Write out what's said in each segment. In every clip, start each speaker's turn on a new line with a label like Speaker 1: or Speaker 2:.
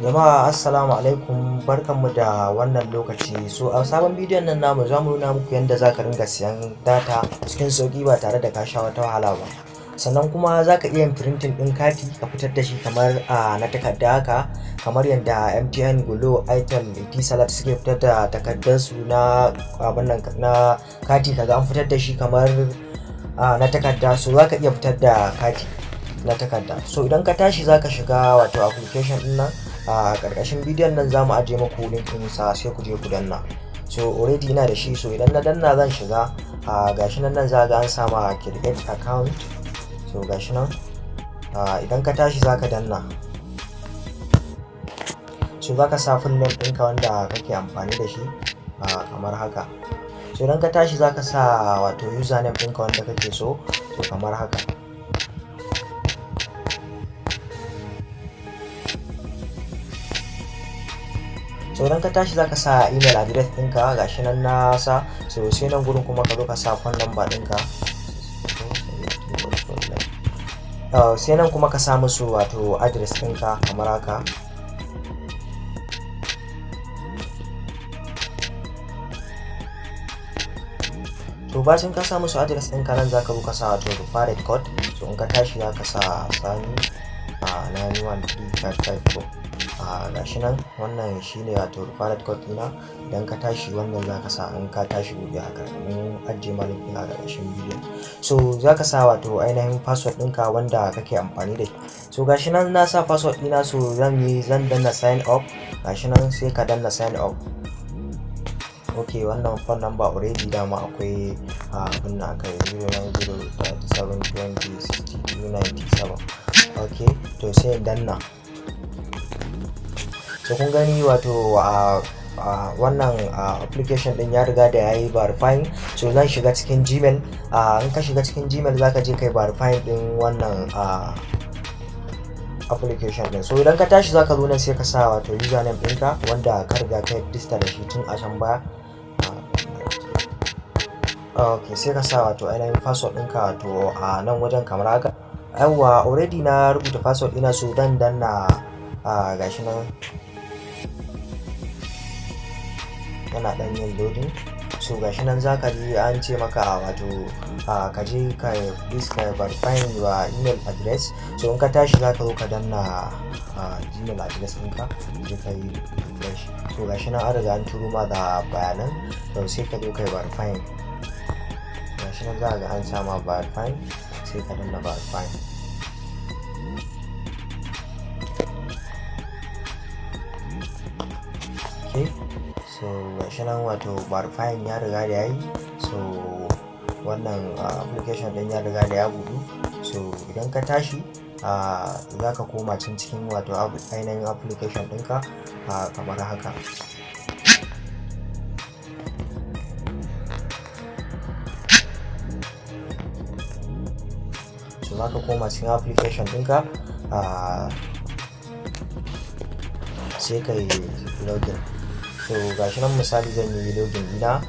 Speaker 1: Jama'a assalamu alaikum, barkanmu da wannan lokaci. So a sabon bidiyon nan namu za mu nuna muku yadda za ka ringa siyan data cikin sauƙi ba tare da ka sha wata wahala ba. Sannan kuma za ka iya yin printing ɗin kati ka fitar da shi kamar na takarda haka, kamar yadda MTN, Glo, Itel, Etisalat suke fitar da takardarsu na na kati, kaga an fitar da shi kamar na takarda. So za ka iya fitar da kati na takarda. So idan ka tashi za ka shiga wato application ɗin nan. A ƙarƙashin bidiyon nan za mu ajiye muku link ɗinsa sai ku je ku danna. So already ina da shi, so idan na danna zan shiga gashi nan za ga an sama create account. So gashi nan idan ka tashi za ka danna, so za ka sa full name ɗinka wanda kake amfani da shi kamar haka. So idan ka tashi za ka sa wato username ɗinka wanda kake so kamar haka. So idan ka tashi zaka sa email address ɗinka gashi nan na sa. So sai nan gurin kuma ka zo ka sa phone number ɗinka, sai nan kuma ka sa musu wato address ɗinka kamar haka. To bacin ka sa musu address ɗinka nan zaka zo ka sa wato referred code. So in ka tashi zaka sa sani 913554. Gashi nan wannan shine wato referred code ɗina. Idan ka tashi wannan zaka sa, in ka tashi gobe haka mun ajiye ma link a ƙarshen bidiyo. So zaka sa wato ainihin password ɗinka wanda kake amfani da shi. So gashi nan na sa password ɗina, so zan danna sign up. Gashi nan sai ka danna sign up. Okay, wannan phone number already dama akwai abin da aka yi 09037206297. Okay, to sai danna. So kun gani wato wannan application din ya riga da yayi verifying. So zan shiga cikin Gmail. In ka shiga cikin Gmail zaka je kai verifying din wannan application din. So idan ka tashi zaka zo nan sai ka sa wato username ɗinka wanda ka riga ka register da shi tun a can baya. Okay, sai ka sa wato ainihin password ɗinka wato a nan wajen kamar haka. Yawwa, already na rubuta password ina, so dan danna gashi nan yana dan yin loading. So gashi nan zaka ji an ce maka wato ka je ka please verify your email address. So in ka tashi zaka zo ka danna Gmail address ɗinka sai ka yi refresh. So gashi nan an riga an turo ma da bayanan, to sai ka zo ka yi verify. Gashi nan za ga an sama verify, sai ka danna verify. Okay, so gashi nan wato verifying ya riga da yayi. So wannan application din ya riga da ya buɗu. So idan ka tashi za ka koma cikin wato ainihin application ɗinka kamar haka. So za ka koma cikin application ɗinka sai ka yi login. So gashi nan misali zan yi login dina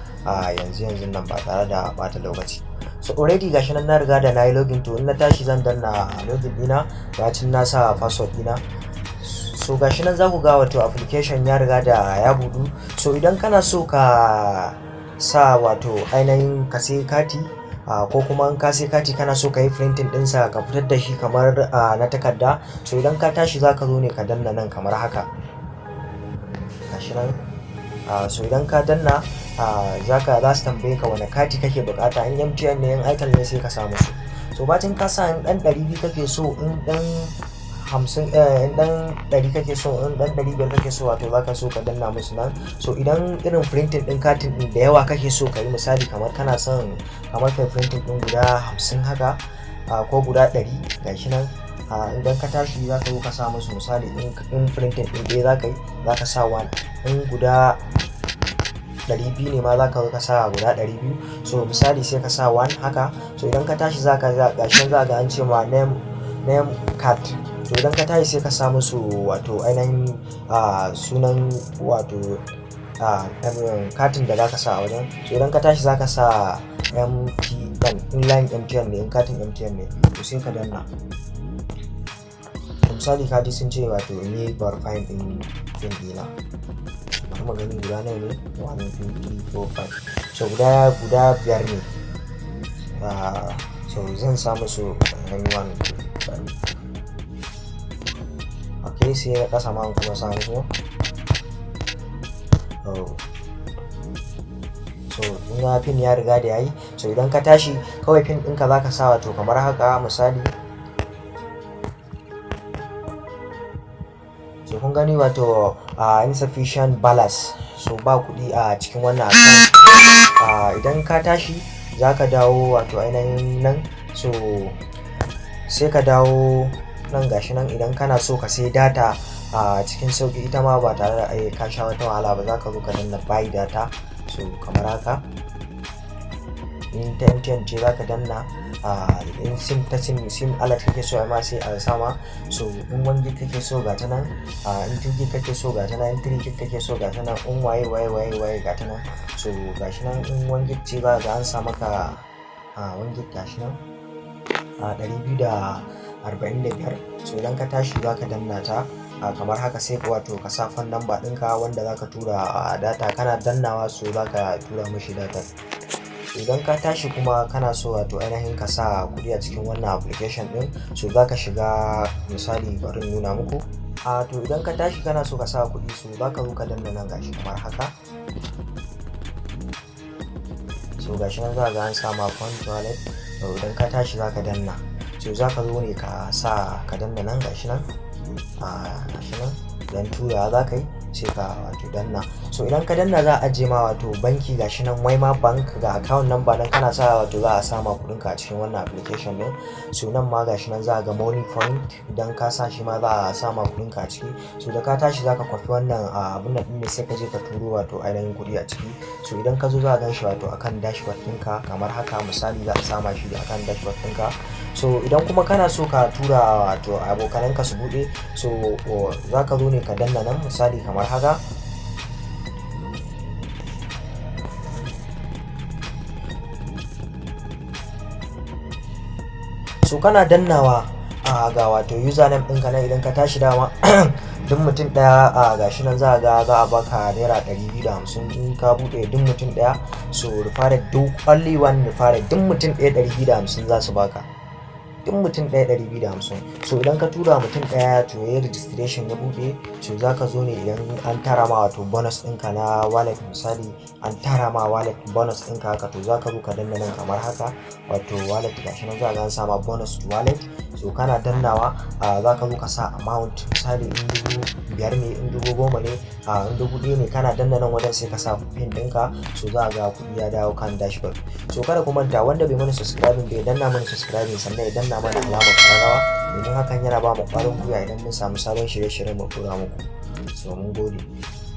Speaker 1: yanzu nan ba tare da bata lokaci. So already gashi nan na riga da na yi login. To in na tashi zan danna login dina bacin na sa password dina. So gashi nan za ku ga wato application ya riga da ya buɗu. So idan kana so ka sa wato ainihin ka sai kati ko kuma in ka sai kati kana so ka yi printing ɗinsa ka fitar da shi kamar na takarda. So idan ka tashi za ka zo ne ka danna nan kamar haka. Gashi nan so idan ka danna za su tambaye ka wani kati kake bukata. In MTN ne, in Itel ne sai ka sa musu. So bacin ka sa in dan 200 kake so, in dan 50 in dan 100 kake so, in dan 500 kake so, wato zaka so ka danna musu nan. So idan irin printing din katin din da yawa kake so ka yi, misali kamar kana son kamar kai printing din guda 50 haka ko guda 100, gashi nan idan ka tashi za ka zo ka sa musu, misali in printing din ɗaya za ka yi za ka sa 1, in guda 200 ne ma za ka zo ka sa guda 200. So misali sai ka sa 1 haka. So idan ka tashi za ka gashi nan za ga an ce ma name card. So idan ka tashi sai ka sa musu wato ainihin sunan wato katin da za ka sa a wajen. So idan ka tashi za ka sa MTN, in line MTN ne, in katin MTN ne, to sai ka danna misali kaji sun ce wato in yi verifying din pin dina, bari mu gani guda nawa ne, 1 2 3 4 5, so guda biyar ne. So zan samu su 1 2 5. Okay, sai na kasa ma kuma samu su. So in ga pin ya riga da yayi, so idan ka tashi kawai pin ɗinka zaka sa wato kamar haka misali. So kun gani wato insufficient balance, so ba kuɗi a cikin wannan account. Idan ka tashi zaka dawo wato ainihin nan, so sai ka dawo nan gashi nan. Idan kana so ka sai data a cikin sauki ita ma ba tare da ka sha wata wahala ba, zaka zo ka danna buy data, so kamar haka. In ta MTN ce zaka danna, in sim alert kake so ma sai a sama, so in 1 gig kake so ga ta nan, in 2 gig kake so ga ta nan, in 3 gig kake so ga ta nan, in waye ga ta nan. So gashi nan in 1 gig ce za ga an sa maka 1 gig gashi nan 245. so idan ka tashi zaka danna ta kamar haka, sai ka wato ka sa phone number ɗinka wanda zaka tura data, kana dannawa so zaka tura mishi data. Idan ka tashi kuma kana so wato ainihin ka sa kuɗi a cikin wannan application ɗin, so zaka shiga misali bari nuna muku. To idan ka tashi kana so ka sa kuɗi, so zaka zo ka danna nan gashi kamar haka. So gashi nan za ga an sa ma phone wallet, so idan ka tashi zaka danna, so zaka zo ne ka danna nan gashi nan, dan tura za ka yi sai ka wato danna. So idan ka danna za a ajiye ma wato banki gashi nan, Wema Bank, ga account number nan kana sa wato za a sama kuɗin ka a cikin wannan application din. So nan ma gashi nan za ga money point, idan ka sa shi ma za a sama kuɗin ka a ciki. So da ka tashi za ka kwafi wannan abun nan ɗin ne, sai ka je ka turo wato ainihin kuɗi a ciki. So idan ka zo za a gan shi wato akan dashboard ɗinka kamar haka, misali za a sama shi akan dashboard ɗinka. So idan kuma kana so ka tura wato abokananka su buɗe, so za ka zo ne ka danna nan misali kamar haka. So kana dannawa ga wato username ɗinka nan. Idan ka tashi dama duk mutum ɗaya gashi nan za a baka naira 250 in ka buɗe duk mutum ɗaya. So referred duk only one referred, duk mutum ɗaya 250 za su baka, duk mutum ɗaya 250. So idan ka tura mutum ɗaya to yayi registration ya buɗe, so za ka zo ne idan an tara ma wato bonus ɗinka na wallet, misali an tara ma wallet bonus ɗinka haka, to za ka zo ka danna nan kamar haka wato wallet gashi nan za ka an sama bonus to wallet. So kana dannawa za ka zo ka sa amount, misali in 5,000 ne, in 10,000 ne, in 1,000 ne, kana danna nan wajen sai ka sa pin ɗinka. So za ga kuɗi ya dawo kan dashboard. So kada ku manta, wanda bai mana subscribing bai danna mana subscribing, sannan ya danna mana alamar ƙararrawa, domin hakan yana ba mu ƙwarin gwiwa idan mun samu sabon shirye-shiryen mu tura muku. So mun gode.